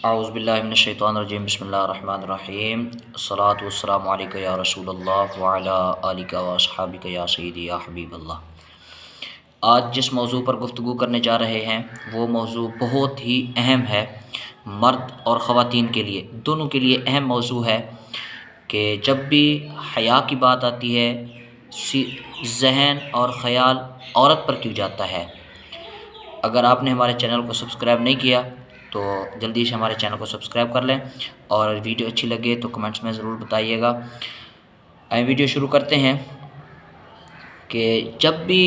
اعوذ باللہ من الشیطان الرجیم بسم اللہ الرحمن الرحیم الصلاۃ والسلام علیکہ یا رسول اللہ وعلی آلک و اصحابک یا سیدی یا حبیب اللہ۔ آج جس موضوع پر گفتگو کرنے جا رہے ہیں وہ موضوع بہت ہی اہم ہے، مرد اور خواتین کے لیے دونوں کے لیے اہم موضوع ہے کہ جب بھی حیا کی بات آتی ہے ذہن اور خیال عورت پر کیوں جاتا ہے۔ اگر آپ نے ہمارے چینل کو سبسکرائب نہیں کیا تو جلدی سے ہمارے چینل کو سبسکرائب کر لیں، اور ویڈیو اچھی لگے تو کمنٹس میں ضرور بتائیے گا۔ ویڈیو شروع کرتے ہیں کہ جب بھی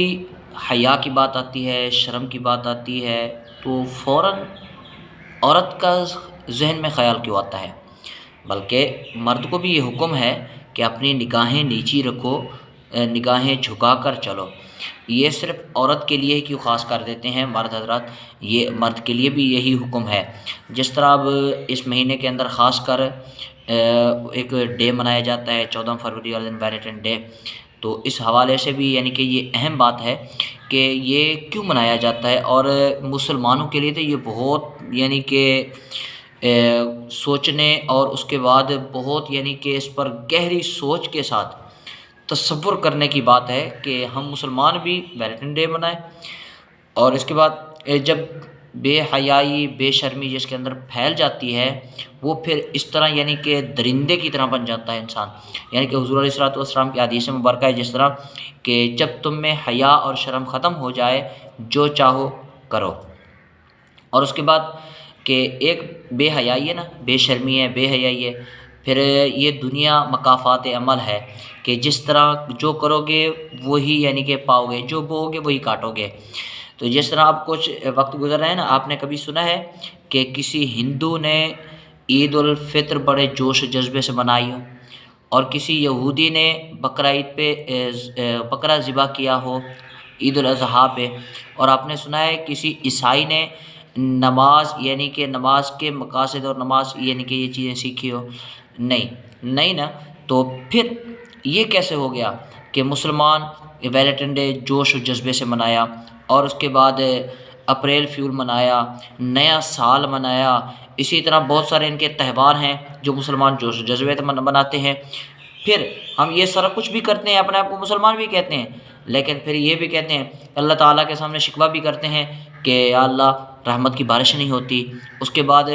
حیا کی بات آتی ہے، شرم کی بات آتی ہے تو فوراً عورت کا ذہن میں خیال کیوں آتا ہے، بلکہ مرد کو بھی یہ حکم ہے کہ اپنی نگاہیں نیچی رکھو، نگاہیں جھکا کر چلو۔ یہ صرف عورت کے لیے کیوں خاص کر دیتے ہیں مرد حضرات، یہ مرد کے لیے بھی یہی حکم ہے۔ جس طرح اب اس مہینے کے اندر خاص کر ایک ڈے منایا جاتا ہے 14 فروری والے دن ویلنٹائن ڈے، تو اس حوالے سے بھی یعنی کہ یہ اہم بات ہے کہ یہ کیوں منایا جاتا ہے، اور مسلمانوں کے لیے تو یہ بہت یعنی کہ سوچنے اور اس کے بعد بہت یعنی کہ اس پر گہری سوچ کے ساتھ تصور کرنے کی بات ہے کہ ہم مسلمان بھی ویلنٹائن ڈے منائیں۔ اور اس کے بعد جب بے حیائی بے شرمی جس کے اندر پھیل جاتی ہے وہ پھر اس طرح یعنی کہ درندے کی طرح بن جاتا ہے انسان، یعنی کہ حضور علیہ الصلوۃ والسلام کی حدیث مبارکہ ہے جس طرح کہ جب تم میں حیا اور شرم ختم ہو جائے جو چاہو کرو۔ اور اس کے بعد کہ ایک بے حیائی ہے نا، بے شرمی ہے، بے حیائی ہے، پھر یہ دنیا مکافات عمل ہے کہ جس طرح جو کرو گے وہی یعنی کہ پاؤ گے، جو بو گے وہی کاٹو گے۔ تو جس طرح اب کچھ وقت گزر رہا ہے نا، آپ نے کبھی سنا ہے کہ کسی ہندو نے عید الفطر بڑے جوش و جذبے سے منائی ہو، اور کسی یہودی نے بقرعید پہ بکرا ذبح کیا ہو عید الاضحیٰ پہ، اور آپ نے سنا ہے کسی عیسائی نے نماز یعنی کہ نماز کے مقاصد اور نماز یعنی کہ یہ چیزیں سیکھی ہو؟ نہیں نا۔ تو پھر یہ کیسے ہو گیا کہ مسلمان ویلنٹائن ڈے جوش و جذبے سے منایا، اور اس کے بعد اپریل فیول منایا، نیا سال منایا، اسی طرح بہت سارے ان کے تہوار ہیں جو مسلمان جوش و جذبے سے مناتے ہیں۔ پھر ہم یہ سارا کچھ بھی کرتے ہیں، اپنے آپ کو مسلمان بھی کہتے ہیں، لیکن پھر یہ بھی کہتے ہیں اللہ تعالیٰ کے سامنے شکوہ بھی کرتے ہیں کہ یا اللہ رحمت کی بارش نہیں ہوتی۔ اس کے بعد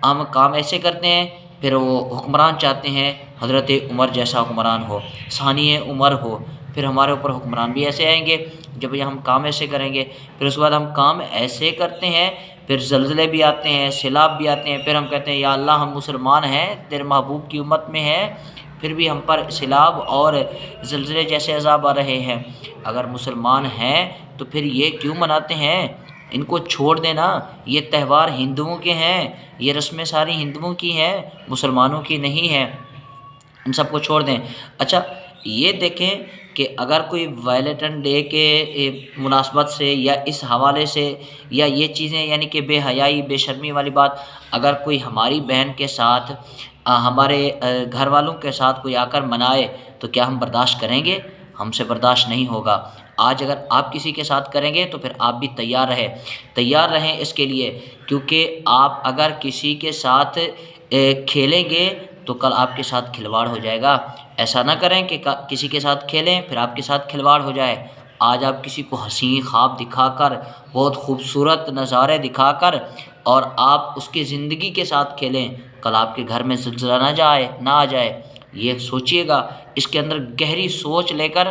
ہم کام ایسے کرتے ہیں، پھر وہ حکمران چاہتے ہیں حضرت عمر جیسا حکمران ہو، ثانی عمر ہو، پھر ہمارے اوپر حکمران بھی ایسے آئیں گے جب ہم کام ایسے کریں گے۔ پھر اس کے بعد ہم کام ایسے کرتے ہیں، پھر زلزلے بھی آتے ہیں، سیلاب بھی آتے ہیں، پھر ہم کہتے ہیں یا اللہ ہم مسلمان ہیں، تیرے محبوب کی امت میں ہیں، پھر بھی ہم پر سیلاب اور زلزلے جیسے عذاب آ رہے ہیں۔ اگر مسلمان ہیں تو پھر یہ کیوں مناتے ہیں؟ ان کو چھوڑ دینا، یہ تہوار ہندوؤں کے ہیں، یہ رسمیں ساری ہندوؤں کی ہیں، مسلمانوں کی نہیں ہیں، ان سب کو چھوڑ دیں۔ اچھا یہ دیکھیں کہ اگر کوئی ویلنٹائن ڈے کے مناسبت سے یا اس حوالے سے یا یہ چیزیں یعنی کہ بے حیائی بے شرمی والی بات اگر کوئی ہماری بہن کے ساتھ ہمارے گھر والوں کے ساتھ کوئی آ کر منائے تو کیا ہم برداشت کریں گے؟ ہم سے برداشت نہیں ہوگا۔ آج اگر آپ کسی کے ساتھ کریں گے تو پھر آپ بھی تیار رہیں اس کے لیے، کیونکہ آپ اگر کسی کے ساتھ کھیلیں گے تو کل آپ کے ساتھ کھلواڑ ہو جائے گا۔ ایسا نہ کریں کہ کسی کے ساتھ کھیلیں پھر آپ کے ساتھ کھلواڑ ہو جائے۔ آج آپ کسی کو حسین خواب دکھا کر، بہت خوبصورت نظارے دکھا کر، اور آپ اس کی زندگی کے ساتھ کھیلیں، کل آپ کے گھر میں زلزلہ نہ آ جائے۔ یہ سوچیے گا، اس کے اندر گہری سوچ لے کر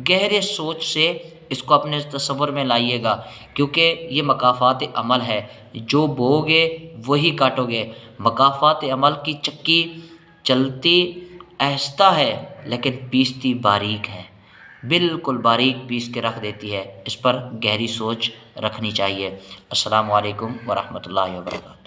گہرے سوچ سے اس کو اپنے تصور میں لائیے گا، کیونکہ یہ مکافات عمل ہے، جو بو گے وہی کاٹو گے۔ مکافات عمل کی چکی چلتی آہستہ ہے لیکن پیستی باریک ہے، بالکل باریک پیس کے رکھ دیتی ہے۔ اس پر گہری سوچ رکھنی چاہیے۔ السلام علیکم ورحمۃ اللہ وبرکاتہ۔